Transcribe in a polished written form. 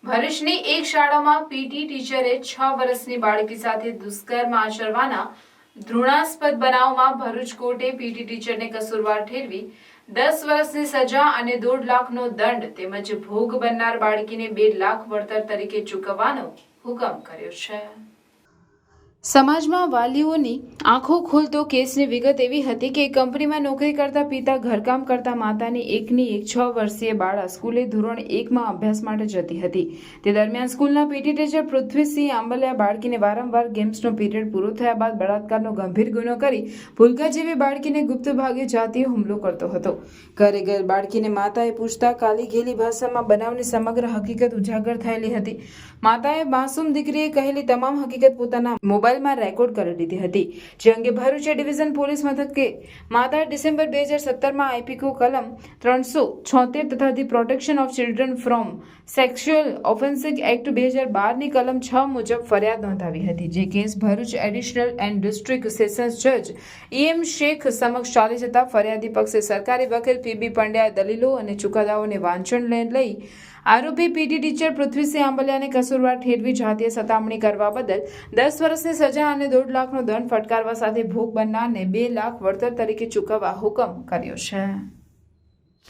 ભરૂચની એક શાળામાં પીટી ટીચરે 6 વર્ષની બાળકી સાથે દુષ્કર્મ આચરવાના ઘૃણાસ્પદ બનાવમાં ભરૂચ કોર્ટે પીટી ટીચરને કસૂરવાર ઠેરવી 10 વર્ષની સજા અને 1.5 લાખનો દંડ તેમજ ભોગ બનનાર બાળકીને 2 લાખ વળતર તરીકે ચૂકવવાનો હુકમ કર્યો છે। સમાજમાં વાલીઓની આંખો ખોલતો કેસની વિગત એવી હતી કે કંપનીમાં નોકરી કરતા પિતા ઘરકામ કરતા માતાની એકની એક 6 વર્ષીય બાળા સ્કૂલે ધોરણ 1માં અભ્યાસ માટે જતી હતી। તે દરમિયાન સ્કૂલના પીટી ટીચર પૃથ્વીસિંહ આંબલિયા બાળકીને વારંવાર ગેમ્સનો પીરિયડ પૂરો થયા બાદ બળાત્કારનો ગંભીર ગુનો કરી ભૂલકા જેવી બાળકીને ગુપ્ત ભાગે જાતીય હુમલો કરતો હતો। ઘરે ગયેલ બાળકીને માતાએ પૂછતા કાલી ઘેલી ભાષામાં બનાવની સમગ્ર હકીકત ઉજાગર થયેલી હતી। માતાએ માસૂમ દીકરીએ કહેલી તમામ હકીકત પોતાના મોબાઈલમાં રેકોર્ડ કરી દીધી હતી, જે અંગે ભરૂચ ડિવિઝન પોલીસ મથકે માતા ડિસેમ્બર 2017માં આઈપીકો કલમ 376 તથા the protection of children from sexual offences act 2012ની કલમ 6 મુજબ ફરિયાદ નોંધાવી હતી। જે case Bharuch additional and district sessions જજ EM શેખ સમક્ષ ચાલી જતા ફરિયાદી પક્ષે સરકારી વકીલ PB પંડ્યાએ દલીલો અને ચુકાદાઓને વાંચન લઈ આરોપી પીટી ટીચર પૃથ્વીસિંહ આંબલિયાને કસૂરવાર ઠેરવી જાતીય સતામણી કરવા બદલ 10 વર્ષની સજા અને 1.5 લાખનો દંડ ફટકારવા સાથે ભોગ બનનારને 2 લાખ વળતર તરીકે ચૂકવવા હુકમ કર્યો છે।